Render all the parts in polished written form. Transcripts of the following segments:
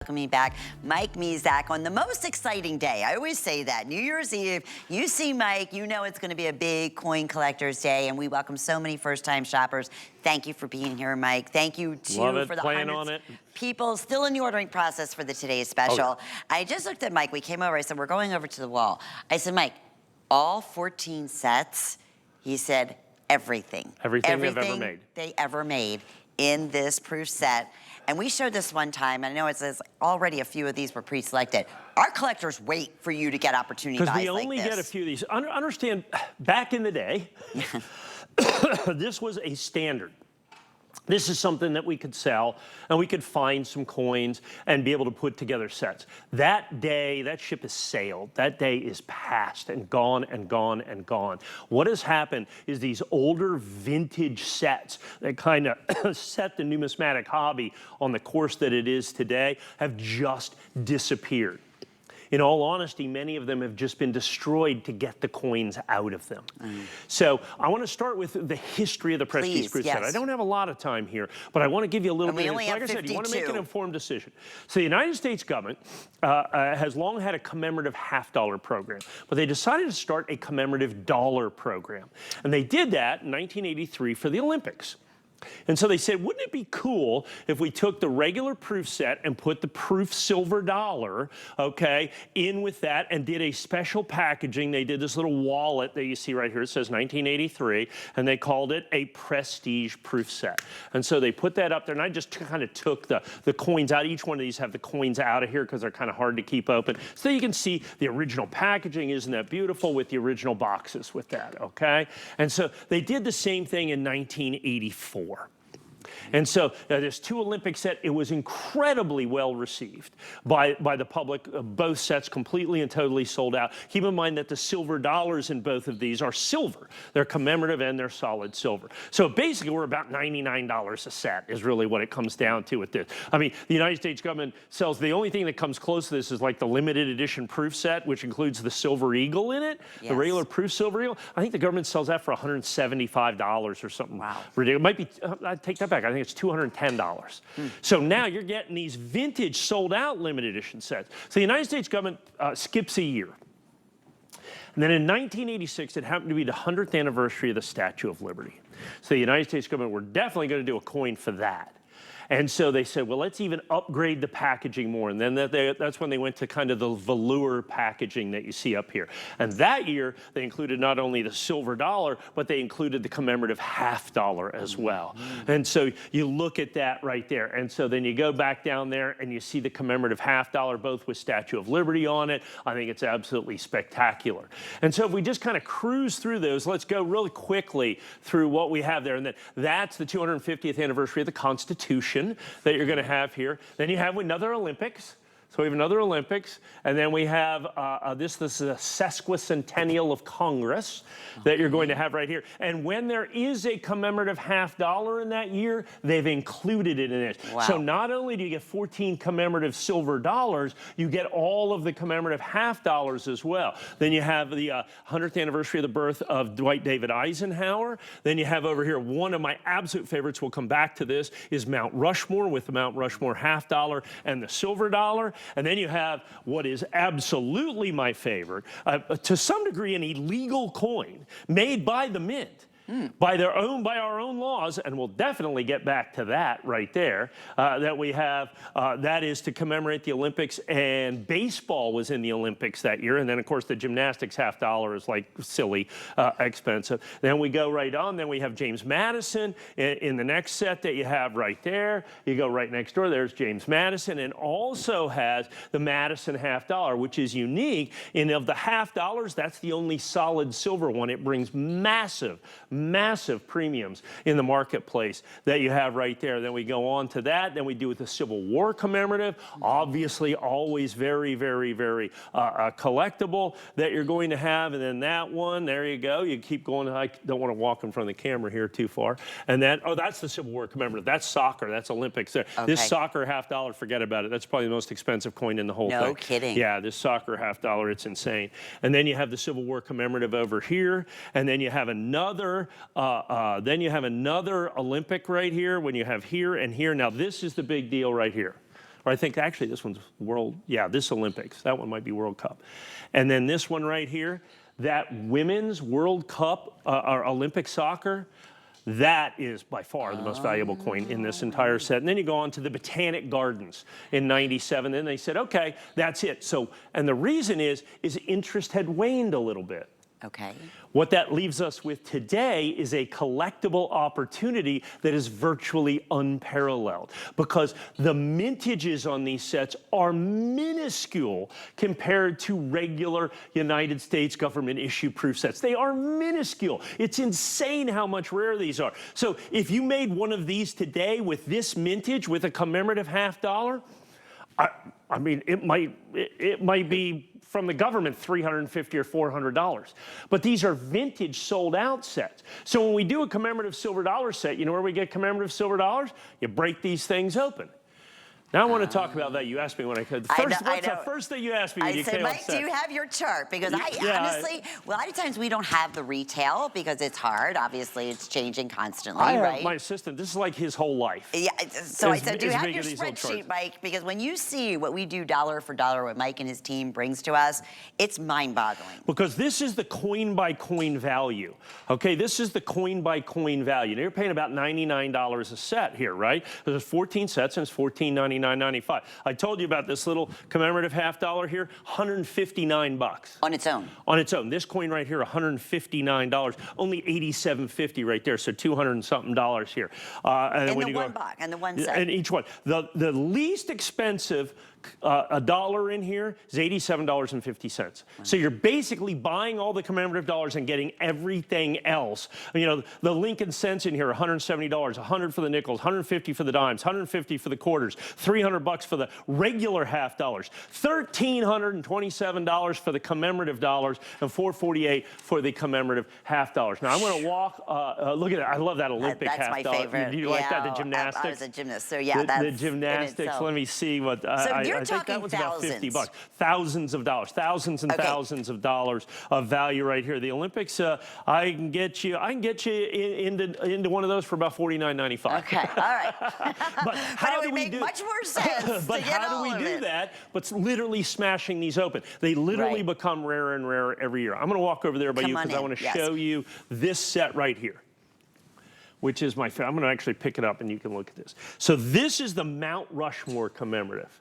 Welcoming back Mike Mezak on the most exciting day. I always say that. New Year's Eve, you see Mike, you know it's going to be a big coin collector's day, and we welcome so many first-time shoppers. Thank you for being here, Mike. Thank you, too, for the hundreds of people still in the ordering process for the today's special. I just looked at Mike. We came over. I said, we're going over to the wall. I said, Mike, all 14 sets, he said, everything. Everything they've ever made. They ever made in this proof set. And we showed this one time, and I know it says already a few of these were pre-selected. Our collectors wait for you to get opportunity buys like this. Because we only get a few of these. Understand, back in the day, this was a standard. This is something that we could sell, and we could find some coins and be able to put together sets. That day, that ship has sailed. That day is past and gone and gone and gone. What has happened is these older vintage sets that kind of set the numismatic hobby on the course that it is today have just disappeared. In all honesty, many of them have just been destroyed to get the coins out of them. So I want to start with the history of the Prestige Proof set. I don't have a lot of time here, but I want to give you a little bit. Like I said, you want to make an informed decision. So the United States government has long had a commemorative $50 program, but they decided to start a commemorative dollar program. And they did that in 1983 for the Olympics. And so they said, wouldn't it be cool if we took the regular proof set and put the proof silver dollar, okay, in with that and did a special packaging. They did this little wallet that you see right here. It says 1983, and they called it a Prestige proof set. And so they put that up there, and I just kind of took the coins out. Each one of these have the coins out of here because they're kind of hard to keep open. So you can see the original packaging. Isn't that beautiful with the original boxes with that, okay? And so they did the same thing in 1984. And so this two Olympic set, it was incredibly well received by the public. Both sets completely and totally sold out. Keep in mind that the silver dollars in both of these are silver. They're commemorative and they're solid silver. So basically we're about $99 a set is really what it comes down to with this. I mean, the United States government sells, the only thing that comes close to this is like the limited edition proof set, which includes the silver eagle in it, the regular proof silver eagle. I think the government sells that for $175 or something. Wow. Ridiculous. It might be, I'd take that back. I think it's $210. So now you're getting these vintage sold out limited edition sets. So the United States government skips a year. And then in 1986, it happened to be the 100th anniversary of the Statue of Liberty. So the United States government, we're definitely going to do a coin for that. And so they said, well, let's even upgrade the packaging more. And then that's when they went to kind of the velour packaging that you see up here. And that year, they included not only the silver dollar, but they included the commemorative $50 as well. And so you look at that right there. And so then you go back down there and you see the commemorative $50, both with Statue of Liberty on it. I think it's absolutely spectacular. And so if we just kind of cruise through those, let's go really quickly through what we have there. And then that's the 250th anniversary of the Constitution that you're going to have here. Then you have another Olympics. So we have another Olympics, and then we have this is a sesquicentennial of Congress that you're going to have right here. And when there is a commemorative $50 in that year, they've included it in it. Wow. So not only do you get 14 commemorative silver dollars, you get all of the commemorative $50 as well. Then you have the 100th anniversary of the birth of Dwight David Eisenhower. Then you have over here, one of my absolute favorites, we'll come back to this, is Mount Rushmore with the Mount Rushmore $50 and the silver dollar. And then you have what is absolutely my favorite, to some degree an illegal coin made by the mint. By our own laws, and we'll definitely get back to that right there, that we have, that is to commemorate the Olympics, and baseball was in the Olympics that year, and then of course the gymnastics $50 is like silly expensive. Then we go right on, then we have James Madison in the next set that you have right there. You go right next door, there's James Madison, and also has the Madison $50, which is unique, and of the $50, that's the only solid silver one. It brings massive premiums in the marketplace that you have right there. Then we go on to that. Then we do with the Civil War commemorative. Obviously, always very, very, very collectible that you're going to have. And then that one, there you go. You keep going. I don't want to walk in front of the camera here too far. And then, oh, that's the Civil War commemorative. That's soccer. That's Olympics there. Okay. This soccer $50, forget about it. That's probably the most expensive coin in the whole thing. No kidding. Yeah, this soccer $50, it's insane. And then you have the Civil War commemorative over here. And then you have another Olympic right here when you have here and here. Now, this is the big deal right here. Or I think actually this one's World, yeah, this Olympics. That one might be World Cup. And then this one right here, that Women's World Cup, or Olympic soccer, that is by far the most valuable coin in this entire set. And then you go on to the Botanic Gardens in '97. Then they said, okay, that's it. So, and the reason is interest had waned a little bit. Okay. What that leaves us with today is a collectible opportunity that is virtually unparalleled, because the mintages on these sets are minuscule compared to regular United States government issue proof sets. They are minuscule. It's insane how much rarer these are. So if you made one of these today with this mintage, with a commemorative $50, I mean, it might be from the government $350 or $400. But these are vintage sold out sets. So when we do a commemorative silver dollar set, you know where we get commemorative silver dollars? You break these things open. Now I want to talk about that. You asked me when I could. What's the first thing you asked me when you came on set? Mike, do you have your chart? Because honestly, well, a lot of times we don't have the retail because it's hard. Obviously, it's changing constantly, right? My assistant, this is like his whole life. Yeah, so I said, do you have your spreadsheet, Mike? Because when you see what we do dollar for dollar, what Mike and his team brings to us, it's mind-boggling. Because this is the coin-by-coin value. Okay, this is the coin-by-coin value. Now, you're paying about $99 a set here, right? There's 14 sets, and it's $14.99.95. I told you about this little commemorative $50 here, $159. On its own? On its own. This coin right here, $159. Only $87.50 right there, so $200 and something here. And the one box, and the one set. And each one. The least expensive a dollar in here is $87.50. Wow. So you're basically buying all the commemorative dollars and getting everything else. You know, the Lincoln cents in here, $170, $100 for the nickels, $150 for the dimes, $150 for the quarters, $300 for the regular $50, $1,327 for the commemorative dollars, and $448 for the commemorative $50. Now I'm going to walk. Look at that. I love that Olympic $50. That's my favorite. Do you like that? The gymnastics. I was a gymnast, so yeah, that's the gymnastics. Let me see what. You're I think that was about thousands. $50. Thousands of dollars, thousands and thousands of dollars of value right here. The Olympics, I can get you into one of those for about $49.95. Okay, all right. But how do we do? Much more sense. But how do we do that? But literally smashing these open. They literally become rarer and rarer every year. I'm going to walk over there by you because I want to show you this set right here, which is my favorite. I'm going to actually pick it up and you can look at this. So this is the Mount Rushmore commemorative.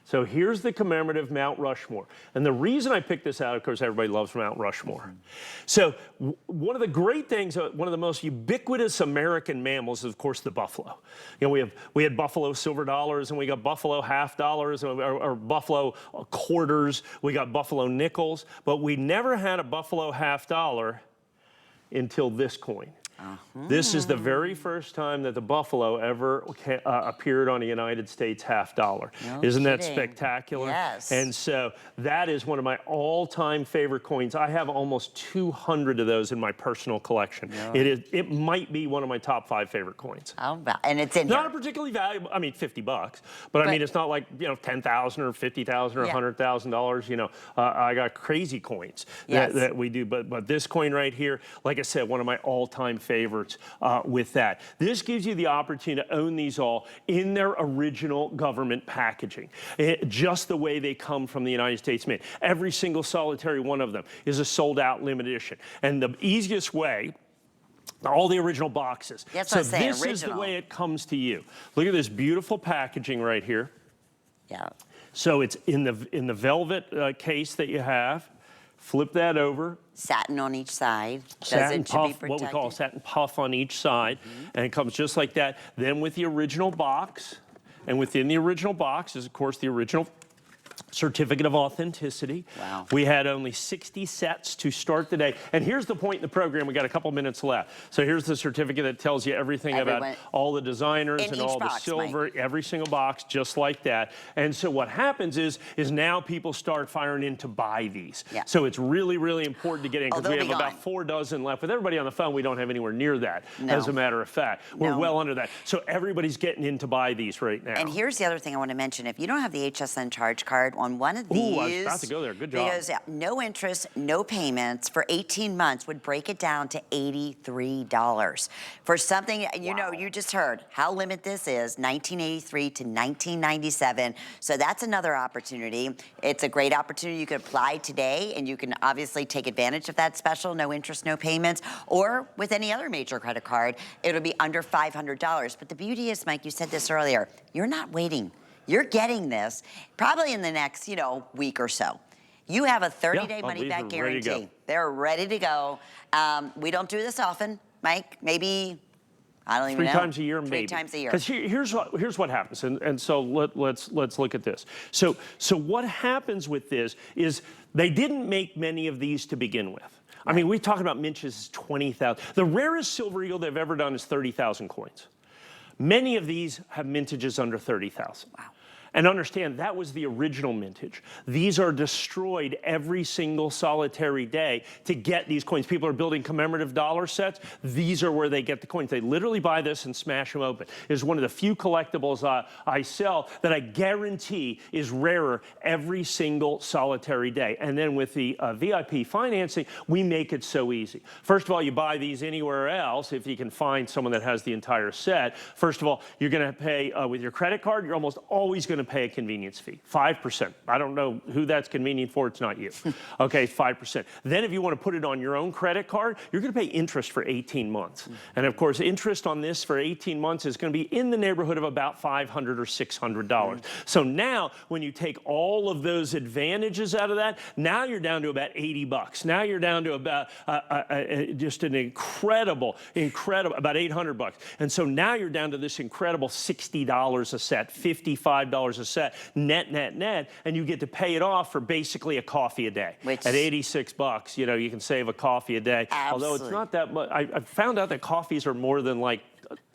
So here's the commemorative Mount Rushmore. And the reason I picked this out, of course, everybody loves Mount Rushmore. So one of the great things, one of the most ubiquitous American mammals is, of course, the buffalo. You know, we had buffalo silver dollars, and we got buffalo $50, or buffalo quarters. We got buffalo nickels, but we never had a buffalo $50 until this coin. This is the very first time that the buffalo ever appeared on a United States $50. Isn't that spectacular? Yes. And so that is one of my all-time favorite coins. I have almost 200 of those in my personal collection. It might be one of my top 5 favorite coins. And it's in not a particularly valuable. I mean, $50, but I mean, it's not like, you know, $10,000 or $50,000 or $100,000. You know, I got crazy coins that we do. But this coin right here, like I said, one of my all-time favorites with that. This gives you the opportunity to own these all in their original government packaging, just the way they come from the United States Mint. Every single solitary one of them is a sold-out limited edition. And the easiest way, all the original boxes. That's so what I'm saying, this is the way it comes to you. Look at this beautiful packaging right here. Yeah. So it's in the velvet case that you have. Flip that over. Satin on each side. Satin puff, what we call a satin puff on each side. And it comes just like that. Then with the original box, and within the original box is, of course, the original certificate of authenticity. Wow. We had only 60 sets to start the day. And here's the point in the program. We got a couple minutes left. So here's the certificate that tells you everything about all the designers and all the silver, every single box, just like that. And so what happens is now people start firing in to buy these. Yeah. So it's really, really important to get in because we have about 4 dozen left. With everybody on the phone, we don't have anywhere near that, as a matter of fact. We're well under that. So everybody's getting in to buy these right now. And here's the other thing I want to mention. If you don't have the HSN charge card on one of these. Ooh, I was about to go there. Good job. Because no interest, no payments for 18 months would break it down to $83 for something, you know, you just heard how limited this is, 1983 to 1997. So that's another opportunity. It's a great opportunity. You could apply today, and you can obviously take advantage of that special, no interest, no payments, or with any other major credit card, it'll be under $500. But the beauty is, Mike, you said this earlier, you're not waiting. You're getting this probably in the next, you know, week or so. You have a 30-day money-back guarantee. They're ready to go. We don't do this often, Mike. Maybe, I don't even know. 3 times a year, maybe. 3 times a year. Because here's what happens, and so let's look at this. So what happens with this is they didn't make many of these to begin with. I mean, we're talking about mintages 20,000. The rarest silver eagle they've ever done is 30,000 coins. Many of these have mintages under 30,000. Wow. And understand, that was the original mintage. These are destroyed every single solitary day to get these coins. People are building commemorative dollar sets. These are where they get the coins. They literally buy this and smash them open. It's one of the few collectibles I sell that I guarantee is rarer every single solitary day. And then with the VIP financing, we make it so easy. First of all, you buy these anywhere else if you can find someone that has the entire set. First of all, you're going to pay with your credit card. You're almost always going to pay a convenience fee, 5%. I don't know who that's convenient for, it's not you. Okay, 5%. Then if you want to put it on your own credit card, you're going to pay interest for 18 months. And of course, interest on this for 18 months is going to be in the neighborhood of about $500 or $600. So now, when you take all of those advantages out of that, now you're down to about 80 bucks. Now you're down to about just an incredible, about 800 bucks. And so now you're down to this incredible $60 a set, $55 a set, net, and you get to pay it off for basically a coffee a day. At 86 bucks, you know, you can save a coffee a day. Absolutely. Although it's not that much. I found out that coffees are more than like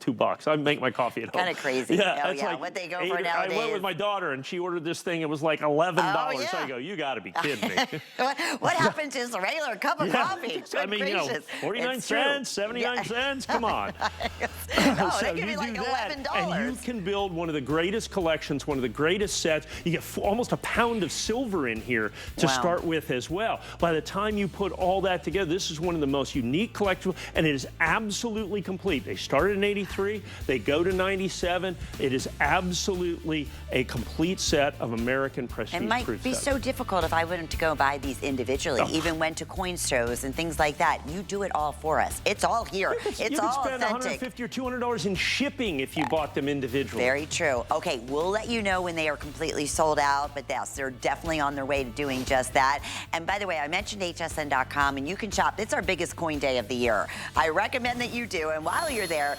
$2. I make my coffee at home. Kind of crazy. Yeah, oh, yeah. Like what they go for nowadays. I went with my daughter, and she ordered this thing. It was like $11. Oh, yeah. I go, you got to be kidding me. What happened to just a regular cup of coffee? I mean, you know, 49 cents, 79 cents. Come on. Oh, so that could be like $11. And you can build one of the greatest collections, one of the greatest sets. You get almost a pound of silver in here to start with as well. By the time you put all that together, this is one of the most unique collectibles, and it is absolutely complete. They started in '83. They go to 97. It is absolutely a complete set of American prestige And might proof be sets. so difficult if I wanted to go buy these individually, even went to coin shows and things like that. You do it all for us. It's all here. It's all authentic. You could spend $150 or $200 in shipping if you bought them individually. Very true. Okay, we'll let you know when they are completely sold out, but yes, they're definitely on their way to doing just that. And by the way, I mentioned hsn.com, and you can shop. It's our biggest coin day of the year. I recommend that you do, and while you're there,